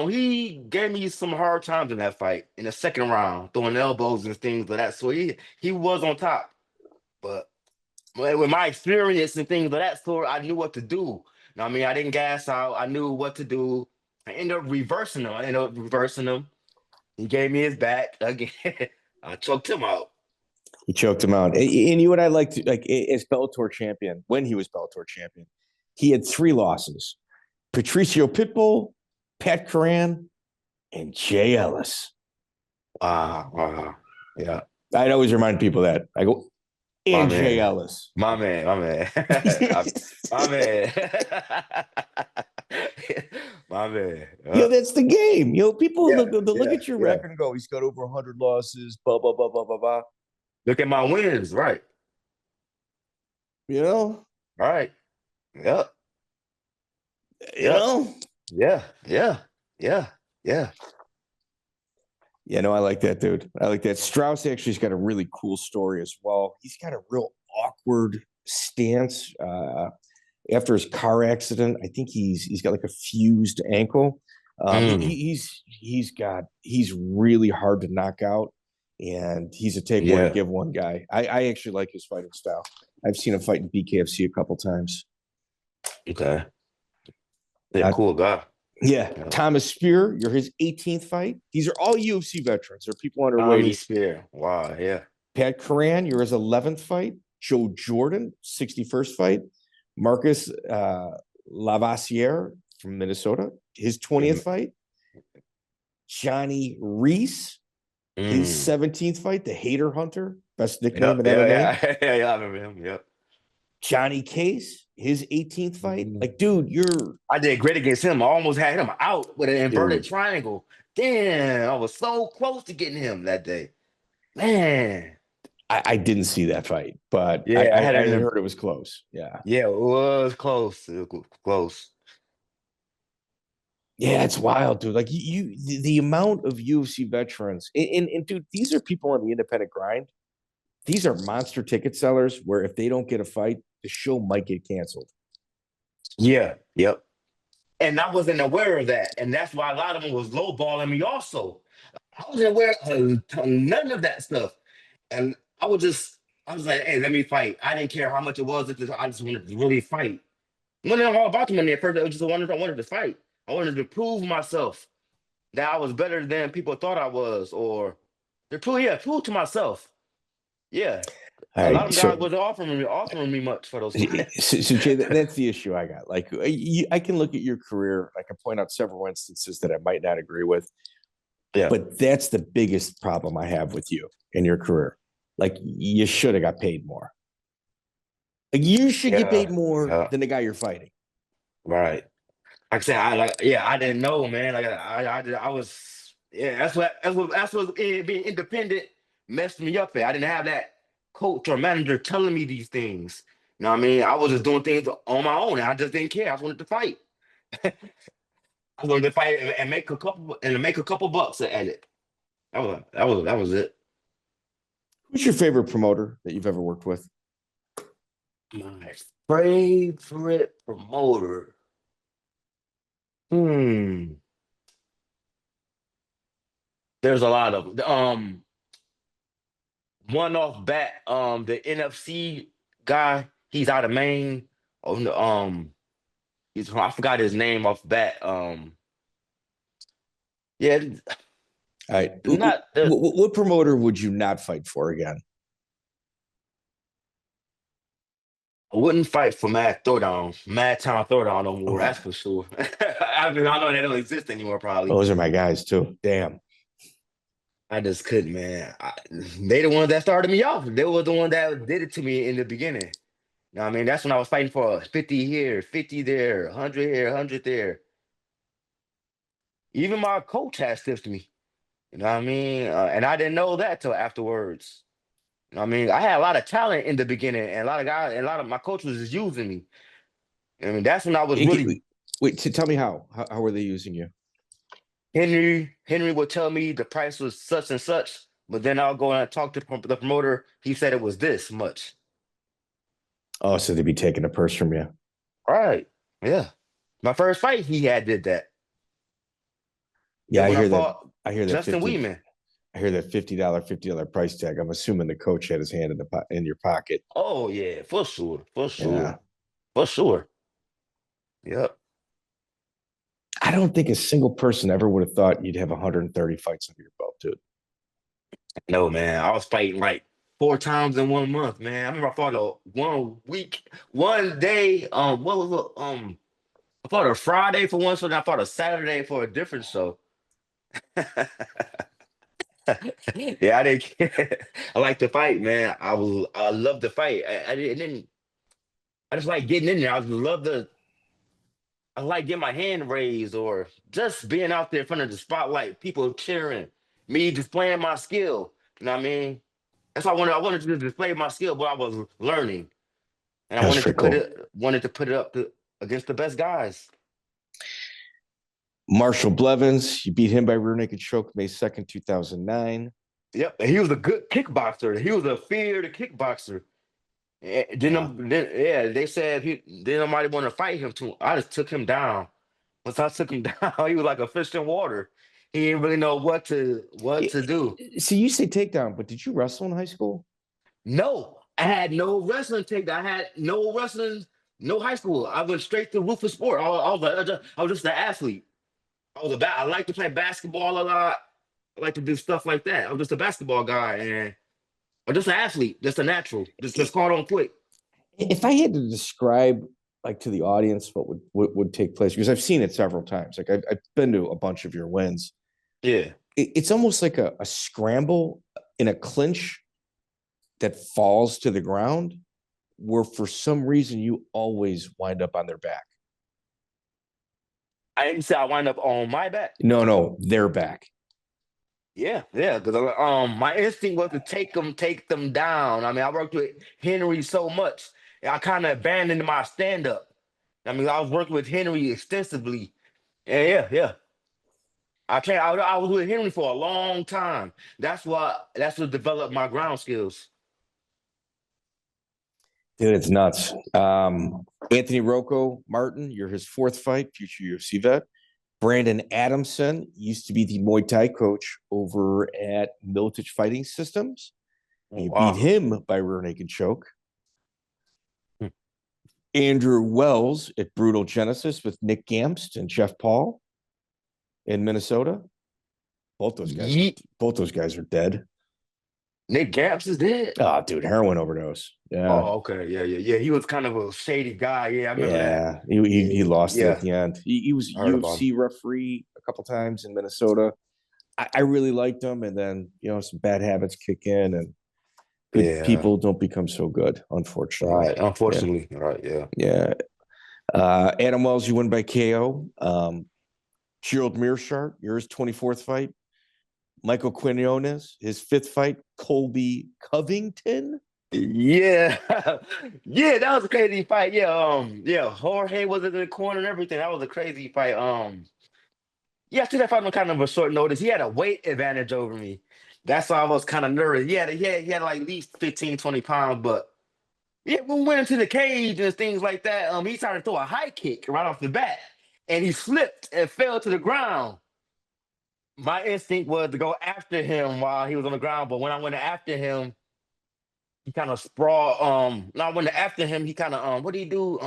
he gave me some hard times in that fight in the second round, throwing elbows and things like that. So he was on top. But with my experience and things of that sort, I knew what to do. I mean, I didn't gas out. I knew what to do. I ended up reversing him. He gave me his back again. I choked him out. He choked him out. And you and I like as Bellator champion, when he was Bellator champion, he had 3 losses. Patricio Pitbull, Pat Curran, and Jay Ellis. Wow. Yeah. I'd always remind people that. I go, and Jay Ellis. My man. My man. My man. That's the game. People look at your record and go, he's got over 100 losses, blah, blah, blah, blah, blah, blah. Look at my wins, right? All right. Yep. Yeah. I like that, dude. I like that. Strauss actually's got a really cool story as well. He's got a real awkward stance. After his car accident, I think he's got like a fused ankle. He's really hard to knock out, and he's a take one and give one guy. I actually like his fighting style. I've seen him fight in BKFC a couple times. Okay. Yeah, cool guy. Yeah. Thomas Spear, you're his 18th fight. These are all UFC veterans. They're people underweight. Tommy Spear. Wow, yeah. Pat Curran, you're his 11th fight. Joe Jordan, 61st fight. Marcus Lavassiere from Minnesota, his 20th fight. Johnny Reese, his 17th fight. The Hater Hunter, best nickname in MMA. Yeah, I remember him. Yep. Johnny Case, his 18th fight. Like, dude, I did great against him. I almost had him out with an inverted triangle. Damn, I was so close to getting him that day. Man. I didn't see that fight, but I heard it was close. Yeah. Yeah, it was close. It was close. Yeah, it's wild, dude. Like the amount of UFC veterans, and dude, these are people on the independent grind. These are monster ticket sellers where if they don't get a fight, the show might get canceled. Yeah, yep. And I wasn't aware of that. And that's why a lot of them was lowballing me also. I wasn't aware of none of that stuff. And I was like, hey, let me fight. I didn't care how much it was. I just wanted to really fight. I wasn't all about the money at first. I wanted to fight. I wanted to prove myself that I was better than people thought I was, or prove to myself. Yeah. All A lot right, of so guys wasn't offering me much for those fights. so Jay, that's the issue I got. Like, I can look at your career. I can point out several instances that I might not agree with, Yeah. but that's the biggest problem I have with you in your career. Like, you should have got paid more. Like, you should get paid more Yeah. than the guy you're fighting. Right. Like I said, I didn't know, man. Like I was, yeah. That's what being independent messed me up at. I didn't have that coach or manager telling me these things. You know what I mean? I was just doing things on my own, and I just didn't care. I just wanted to fight. I wanted to fight and make a couple bucks at it. That was it. Who's your favorite promoter that you've ever worked with? My favorite promoter. Hmm. There's a lot of them. One off bat, the NFC guy, he's out of Maine. Oh, no, I forgot his name off bat. Yeah, All right. not What promoter would you not fight for again? I wouldn't fight for Mad Throwdown, Mad Town Throwdown no more. Oh, That's for sure. I mean, I know they don't exist anymore. Probably. those are my guys too. Damn. I just couldn't, man. They the ones that started me off. They were the one that did it to me in the beginning. You know what I mean? That's when I was fighting for 50 here, 50 there, 100 here, 100 there. Even my coach had stiffed me. You know what I mean? And I didn't know that till afterwards. You know what I mean? I had a lot of talent in the beginning, and a lot of guys, and a lot of my coach was just using me. I mean, that's when I was really Wait, tell me how were they using you? Henry would tell me the price was such and such, but then I'll go and talk to the promoter. He said it was this much. Oh, so they'd be taking a purse from you. All right. Yeah. My first fight, he had that. Yeah, When I hear that. fought I hear that. Justin Wieman. I hear that $50 price tag. I'm assuming the coach had his hand in your pocket. Oh yeah, for sure, for sure, Yeah. for sure. Yep. I don't think a single person ever would have thought you'd have 130 fights under your belt, dude. No, man. I was fighting like 4 times in 1 month, man. I remember I fought a 1 week, 1 day. What was it? I fought a Friday for one show, and I fought a Saturday for a different show. Yeah, I didn't care. I like to fight, man. I love to fight. I didn't. I just like getting in there. I like getting my hand raised or just being out there in front of the spotlight, people cheering, me displaying my skill. You know what I mean? That's why I wanted to display my skill, but I was learning. And I That's wanted to pretty put it up against the best guys. Marshall Blevins, you beat him by rear naked choke May 2nd, 2009. Yep. And he was a good kickboxer. He was a feared kickboxer. They said nobody want to fight him too. I just took him down. Once I took him down, he was like a fish in water. He didn't really know what to do. So you say takedown, but did you wrestle in high school? No, I had no wrestling takedown. I had no wrestling, no high school. I went straight to ruthless sport. I was just an athlete. I like to play basketball a lot. I like to do stuff like that. I'm just a basketball guy, and I'm just an athlete, just a natural, just caught on quick. If I had to describe, like, to the audience what would take place, because I've seen it several times. Like, I've been to a bunch of your wins. Yeah. It's almost like a scramble in a clinch that falls to the ground, where for some reason you always wind up on their back. I didn't say I wind up on my back. No, their back. Yeah, because my instinct was to take them down. I mean, I worked with Henry so much, I kind of abandoned my stand up. I mean, I was working with Henry extensively. Yeah. I was with Henry for a long time. That's what developed my ground skills. Dude, it's nuts. Anthony Rocco Martin, you're his fourth fight, future UFC vet. Brandon Adamson used to be the Muay Thai coach over at Militich Fighting Systems. You beat him by rear naked choke. Andrew Wells at Brutal Genesis with Nick Gamst and Jeff Paul in Minnesota. Both those guys are dead. Nick Gaps is dead. Oh, dude, heroin overdose. Yeah. Oh, okay. Yeah. He was kind of a shady guy. Yeah, I remember that. Yeah. He lost it at Yeah. the end. He was a I heard about him. UFC referee a couple times in Minnesota. I really liked him, and then some bad habits kick in, and good Yeah. people don't become so good, unfortunately. Right. Unfortunately. Right. Yeah. Yeah. Adam Wells, you win by KO. Gerald Meerschart, yours 24th fight. Michael Quinones, his 5th fight. Colby Covington. Yeah. Yeah, that was a crazy fight. Yeah, Jorge was in the corner and everything. That was a crazy fight. Yeah, I took that fight on kind of a short notice. He had a weight advantage over me. That's why I was kind of nervous. He had like at least 15, 20 pounds, but yeah, when we went into the cage and things like that, he started to throw a high kick right off the bat, and he slipped and fell to the ground. My instinct was to go after him while he was on the ground, but when I went after him, he kind of sprawled. No, I went after him. He kind of what did he do?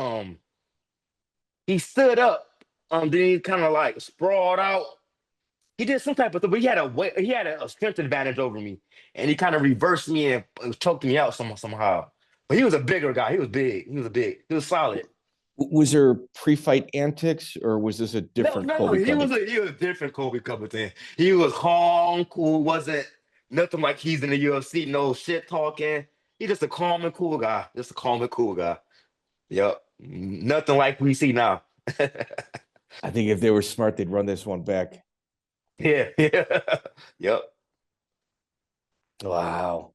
He stood up. Then he kind of like sprawled out. He did some type of thing, but he had a strength advantage over me, and he kind of reversed me and choked me out somehow. But he was a bigger guy. He was big. He was solid. Was there pre-fight antics, or was this a different No, Colby he was Covington? a different Colby Covington. He was calm, cool, wasn't nothing like he's in the UFC, no shit talking. He just a calm and cool guy. Just a calm and cool guy. Yep. Nothing like we see now. I think if they were smart, they'd run this one back. Yeah. Yep. Wow.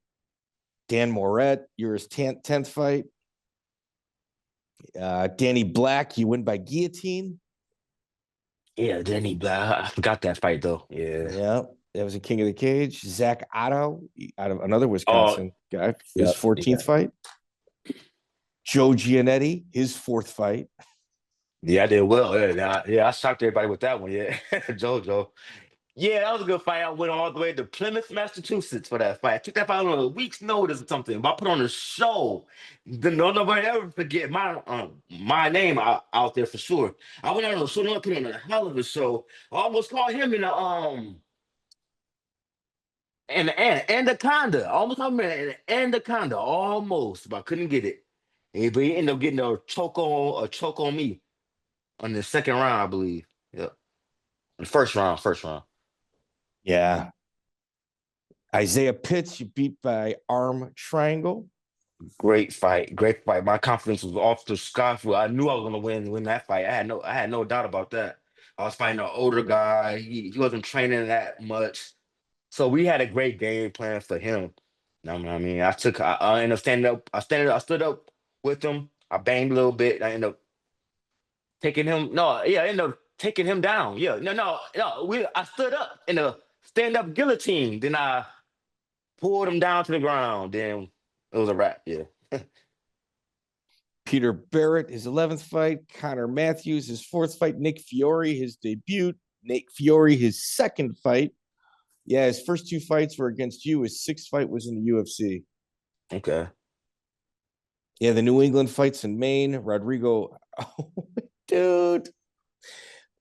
Dan Moret, yours 10th fight. Danny Black, you win by guillotine. Yeah, Danny Black. I forgot that fight though. Yeah. Yeah, that was a King of the Cage. Zach Otto, out of another Oh, Wisconsin guy, his yep. 14th fight. Joe Giannetti, his 4th fight. Yeah, I did well. Yeah, I shocked everybody with that one. Yeah. JoJo. Yeah, that was a good fight. I went all the way to Plymouth, Massachusetts for that fight. I took that fight on a week's notice or something. But I put on a show. Nobody ever forget my name out there for sure. I went out on a show, I put on a hell of a show. I almost called him in the Anaconda. I almost called him in an Anaconda. Almost, but I couldn't get it. But he ended up getting a choke on me on the second round, I believe. Yep. The first round. Yeah. Isaiah Pitts, you beat by arm triangle. Great fight. My confidence was off the sky. I knew I was gonna win that fight. I had no doubt about that. I was fighting an older guy. He wasn't training that much. So we had a great game plan for him. You know what I mean? I ended up standing up. I stood up with him. I banged a little bit. I ended up taking him. No, yeah, I ended up taking him down. Yeah, no. I stood up in a stand-up guillotine. Then I pulled him down to the ground. Then it was a wrap. Yeah. Peter Barrett, his 11th fight. Connor Matthews, his 4th fight. Nick Fiore, his debut. Nick Fiore, his 2nd fight. Yeah, his first 2 fights were against you. His 6th fight was in the UFC. Okay. Yeah, the New England fights in Maine. Rodrigo. Oh, dude.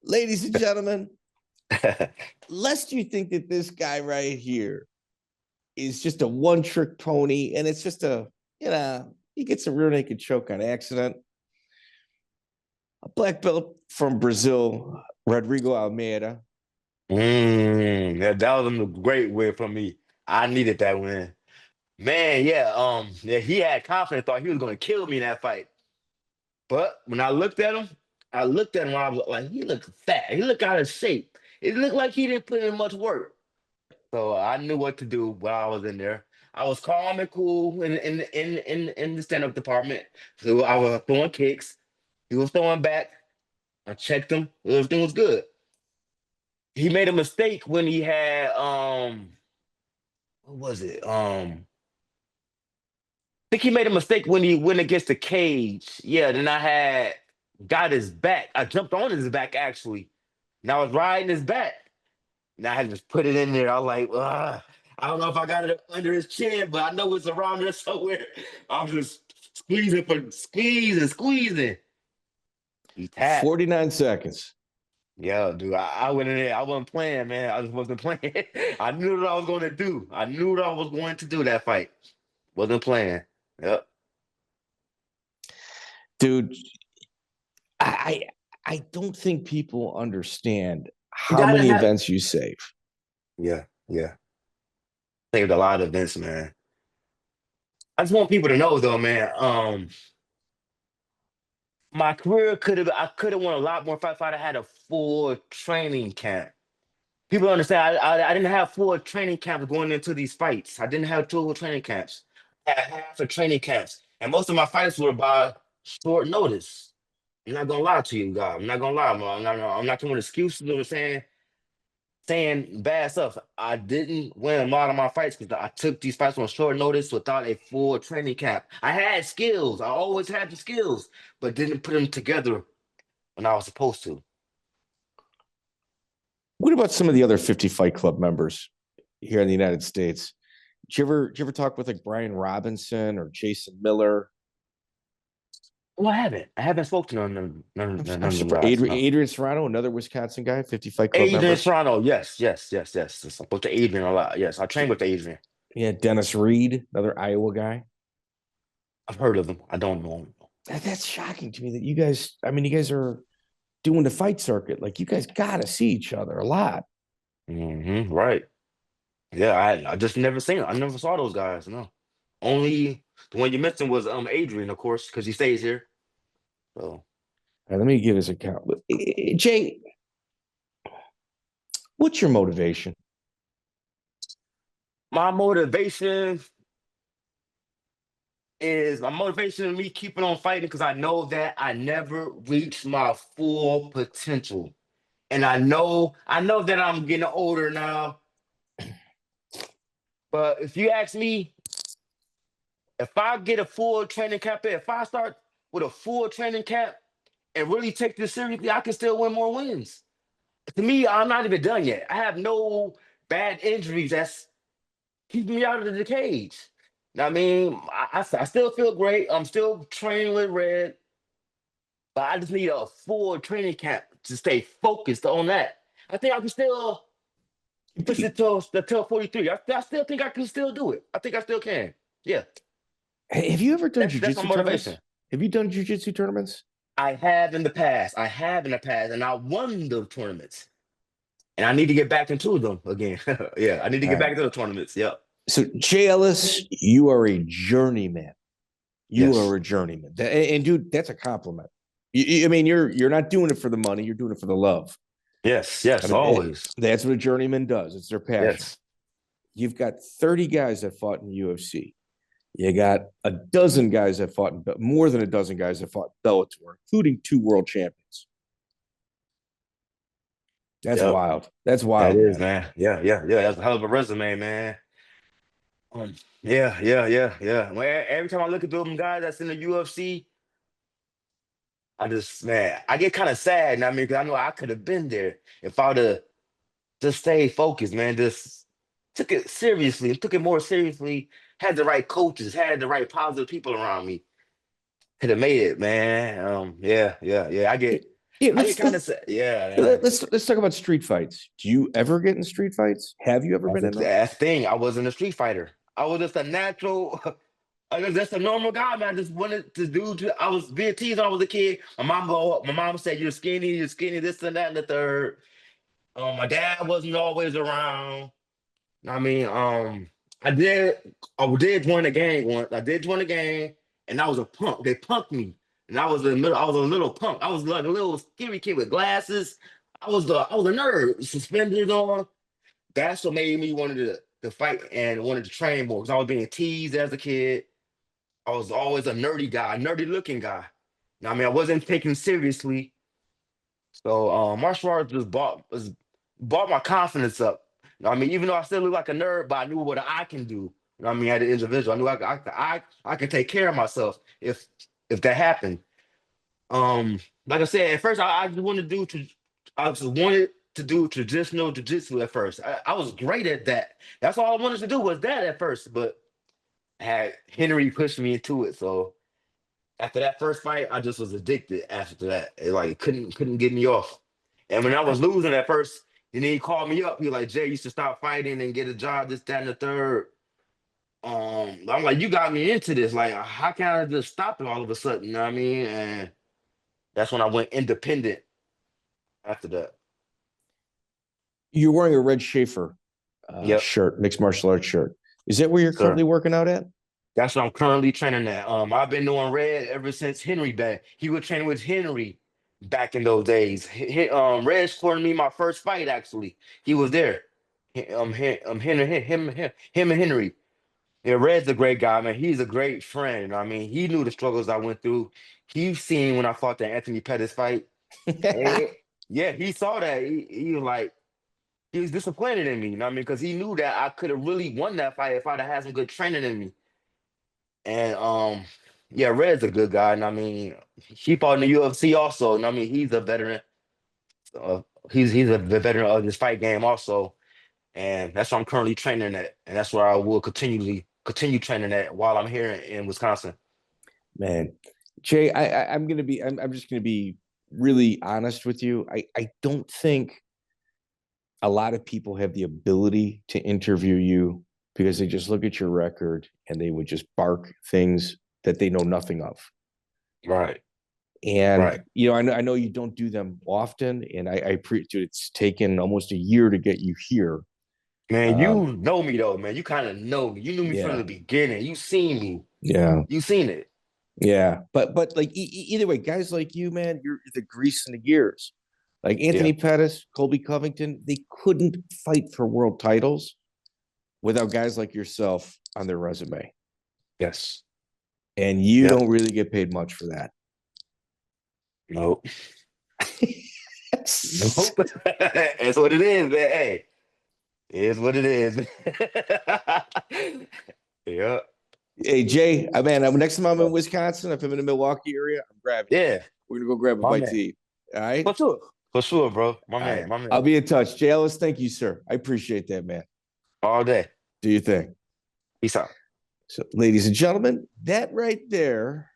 Ladies and gentlemen, lest you think that this guy right here is just a one-trick pony, and it's just he gets a rear naked choke on accident. A black belt from Brazil, Rodrigo Almeida. That was a great win for me. I needed that win. Man, yeah, he had confidence, thought he was gonna kill me in that fight. But when I looked at him, I was like, he looked fat. He looked out of shape. It looked like he didn't put in much work. So I knew what to do while I was in there. I was calm and cool in the stand-up department. So I was throwing kicks. He was throwing back. I checked him. Everything was good. He made a mistake when he had what was it? I think he made a mistake when he went against the cage. Yeah, then I got his back. I jumped on his back actually. And I was riding his back. And I had to just put it in there. I was like, ugh. I don't know if I got it under his chin, but I know it's around there somewhere. I was just squeezing. He tapped. 49 seconds. Yeah, dude. I went in there. I wasn't playing, man. I just wasn't playing. I knew what I was going to do. I knew what I was going to do that fight. Wasn't playing. Yep. Dude, I I don't think people understand You how gotta many have. events you save. Yeah, yeah. Saved a lot of events, man. I just want people to know, though, man. My career I could have won a lot more fights if I'd have had a full training camp. People don't understand. I didn't have full training camps going into these fights. I didn't have full training camps. I had half of training camps, and most of my fights were by short notice. I'm not gonna lie to you, guys. I'm not gonna lie, man. I'm not doing excuses or saying bad stuff. I didn't win a lot of my fights because I took these fights on short notice without a full training camp. I had skills. I always had the skills, but didn't put them together when I was supposed to. What about some of the other 50 Fight Club members here in the United States? Did you ever talk with like Brian Robinson or Jason Miller? Well, I haven't. I haven't spoken to none I'm of them surprised. guys. No. Adrian Serrano, another Wisconsin guy, 50 Fight Club Adrian member. Toronto, yes, yes, yes, yes. I spoke to Adrian a lot. Yes, I trained with Adrian. Yeah, Dennis Reed, another Iowa guy. I've heard of him. I don't know him. That's shocking to me that you guys, I mean, you guys are doing the fight circuit. Like, you guys got to see each other a lot. Right. Yeah, I just never seen it. I never saw those guys. No. Only the one you mentioned was Adrian, of course, because he stays here. So All right, let me give his account. Jay, what's your motivation? my motivation my motivation me keeping on fighting because I know that I never reached my full potential. And I know that I'm getting older now. But if you ask me, if I get a full training camp, if I start with a full training camp and really take this seriously, I can still win more wins. To me, I'm not even done yet. I have no bad injuries that's keeping me out of the cage. Now, I mean, I still feel great. I'm still training with Red, but I just need a full training camp to stay focused on that. I think I can still push it till 43. I still think I can still do it. I think I still can. Yeah, Have you ever done that's my jujitsu tournaments? motivation. Have you done jujitsu tournaments? I have in the past. I have in the past, and I won the tournaments. And I need to get back into them again. Yeah, I need to All get back right. into the tournaments. Yep. So, Jay Ellis, you are a journeyman. You Yes. are a journeyman. And dude, that's a compliment. I mean, you're not doing it for the money. You're doing it for the love. Yes. I Yes. mean, Always. that's what a journeyman does. It's their passion. Yes. You've got 30 guys that fought in the UFC. You got a dozen guys that fought in, more than a dozen guys that fought in Bellator, including 2 world champions. That's Yep. wild. That's That wild, is, man. man. Yeah. Yeah. Yeah. That's a hell of a resume, man. Yeah. Yeah. Yeah. Yeah. Every time I look at them guys that's in the UFC, man, I get kind of sad. And I mean, because I know I could have been there if I'd have just stayed focused, man. Just took it seriously, took it more seriously. Had the right coaches, had the right positive people around me. Could have made it, man. Yeah, yeah, yeah. I get, Yeah, I get kind of sad. Yeah, man. let's talk about street fights. Do you ever get in street fights? Have you ever That's been in them? that's the thing. I wasn't a street fighter. I was just a natural. I was just a normal guy, man. I just wanted to do. I was being teased when I was a kid. My mom said you're skinny, this and that and the third. My dad wasn't always around. I mean, I did join a gang once. I did join a gang, and I was a punk. They punked me, and I was a little punk. I was like a little scary kid with glasses. I was a nerd, suspenders on. That's what made me wanted to fight and wanted to train more because I was being teased as a kid. I was always a nerdy guy, nerdy looking guy. I mean, I wasn't taken seriously. So martial arts just brought my confidence up. I mean, even though I still look like a nerd, but I knew what I can do. I mean, as an individual, I knew I can take care of myself if that happened. Like I said, at first I just wanted to do traditional jiu-jitsu at first. I was great at that. That's all I wanted to do was that at first, but I had Henry pushed me into it. So after that first fight, I just was addicted after that. It couldn't get me off. And when I was losing at first, and then he called me up. He was like, Jay, you should stop fighting and get a job, this, that, and the third. I'm like, you got me into this. Like, how can I just stop it all of a sudden? You know what I mean? And that's when I went independent after that. You're wearing a red Schafer Yep. shirt, mixed martial arts shirt. Is that where you're currently working out at? That's what I'm currently training at. I've been doing red ever since Henry back. He was training with Henry back in those days. Red scored me my first fight. Actually, he was there. Him and Henry. Yeah, Red's a great guy, man. He's a great friend. I mean, he knew the struggles I went through. He's seen when I fought the Anthony Pettis fight. Yeah, he saw that. He was like, he was disappointed in me. You know what I mean? Because he knew that I could have really won that fight if I'd have had some good training in me. And yeah, Red's a good guy. And I mean, he fought in the UFC also. And I mean, he's a veteran. He's a veteran of this fight game also. And that's what I'm currently training at. And that's where I will continue training at while I'm here in Wisconsin. Man, Jay, I'm just gonna be really honest with you. I don't think a lot of people have the ability to interview you because they just look at your record and they would just bark things that they know nothing of. Right. And you know, I know you don't do them often, and I appreciate it's taken almost a year to get you here. Man, you know me though, man. You kind of know me. You knew me from Yeah. the beginning. You seen me. Yeah. You seen it. Yeah. But like either way, guys like you, man, you're the grease in the gears. Like Anthony Pettis, Colby Covington, they couldn't fight for world titles without guys like yourself on their resume. Yes. And you don't really get paid much for that. Nope. Nope. That's what it is, man. Hey, it is what it is. Yeah. Hey, Jay, man, next time I'm in Wisconsin, if I'm in the Milwaukee area, I'm grabbing you. Yeah. We're going to go grab a bite to eat. All right? For sure, bro. My man. I'll be in touch. Jay Ellis, thank you, sir. I appreciate that, man. All day. Do your thing. Peace out. So, ladies and gentlemen, that right there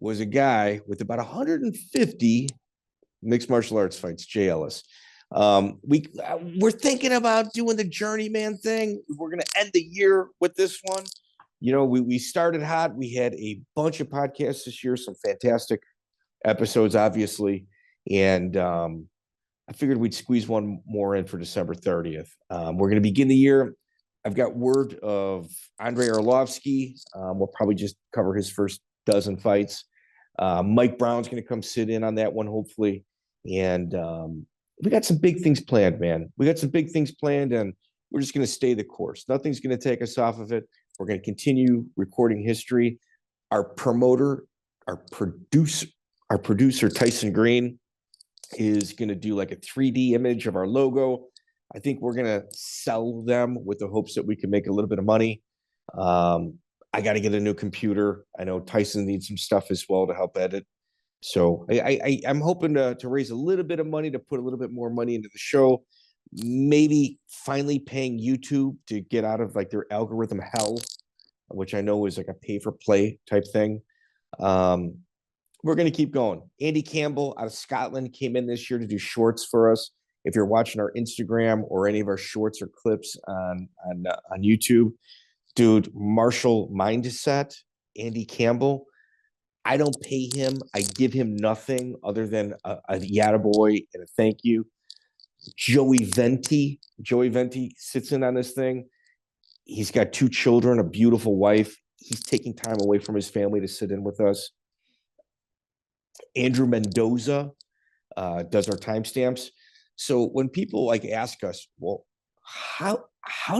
was a guy with about 150 mixed martial arts fights, Jay Ellis. We're thinking about doing the Journeyman thing. We're going to end the year with this one. You know, we started hot. We had a bunch of podcasts this year, some fantastic episodes, obviously. And I figured we'd squeeze one more in for December 30th. We're going to begin the year. I've got word of Andrei Arlovsky. We'll probably just cover his first dozen fights. Mike Brown's going to come sit in on that one, hopefully. And we got some big things planned, man. We got some big things planned, and we're just going to stay the course. Nothing's going to take us off of it. We're going to continue recording history. Our promoter, our producer, Tyson Green, is going to do like a 3D image of our logo. I think we're going to sell them with the hopes that we can make a little bit of money. I got to get a new computer. I know Tyson needs some stuff as well to help edit. So I'm hoping to raise a little bit of money to put a little bit more money into the show. Maybe finally paying YouTube to get out of like their algorithm hell, which I know is like a pay for play type thing. We're going to keep going. Andy Campbell out of Scotland came in this year to do shorts for us. If you're watching our Instagram or any of our shorts or clips on YouTube, dude, martial mindset, Andy Campbell. I don't pay him. I give him nothing other than a yattaboy and a thank you. Joey Venti sits in on this thing. He's got 2 children, a beautiful wife. He's taking time away from his family to sit in with us. Andrew Mendoza does our timestamps. So when people like ask us, well, how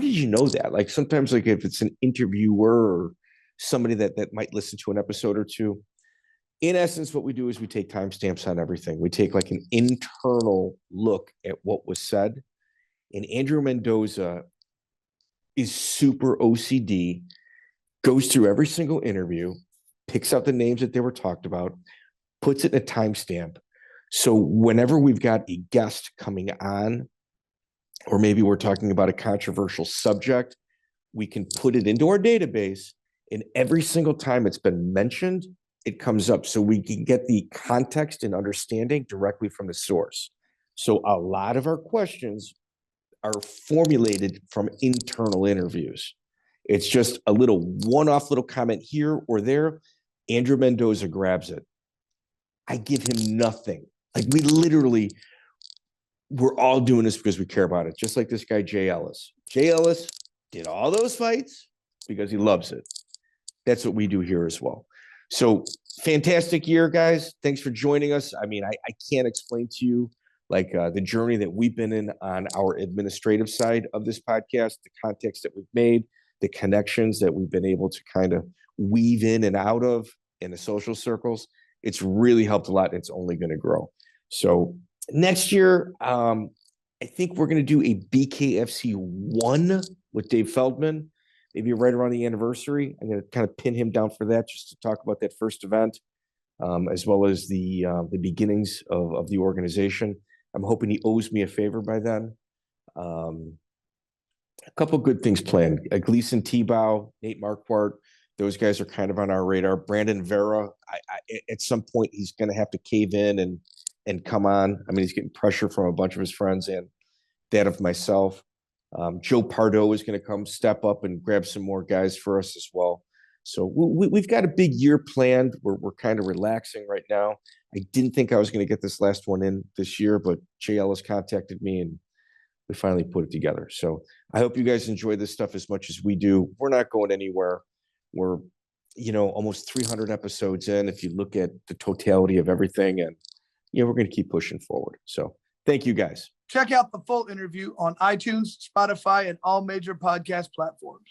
did you know that? Like sometimes like if it's an interviewer or somebody that might listen to an episode or two, in essence, what we do is we take timestamps on everything. We take like an internal look at what was said. And Andrew Mendoza is super OCD, goes through every single interview, picks out the names that they were talked about, puts it in a timestamp. So whenever we've got a guest coming on, or maybe we're talking about a controversial subject, we can put it into our database, and every single time it's been mentioned, it comes up so we can get the context and understanding directly from the source. So a lot of our questions are formulated from internal interviews. It's just a little one-off little comment here or there. Andrew Mendoza grabs it. I give him nothing. Like we're all doing this because we care about it. Just like this guy, Jay Ellis. Jay Ellis did all those fights because he loves it. That's what we do here as well. So fantastic year, guys. Thanks for joining us. I mean, I can't explain to you like the journey that we've been in on our administrative side of this podcast, the context that we've made, the connections that we've been able to kind of weave in and out of in the social circles. It's really helped a lot. And it's only going to grow. So next year, I think we're going to do a BKFC 1 with Dave Feldman, maybe right around the anniversary. I'm going to kind of pin him down for that, just to talk about that first event, as well as the beginnings of the organization. I'm hoping he owes me a favor by then. A couple good things planned. Gleason Tebow, Nate Marquardt, those guys are kind of on our radar. Brandon Vera, at some point, he's going to have to cave in and come on. I mean, he's getting pressure from a bunch of his friends and that of myself. Joe Pardo is going to come step up and grab some more guys for us as well. So we've got a big year planned. We're kind of relaxing right now. I didn't think I was going to get this last one in this year, but Jay Ellis contacted me and we finally put it together. So I hope you guys enjoy this stuff as much as we do. We're not going anywhere. We're, almost 300 episodes in if you look at the totality of everything, and we're going to keep pushing forward. So thank you guys. Check out the full interview on iTunes, Spotify, and all major podcast platforms.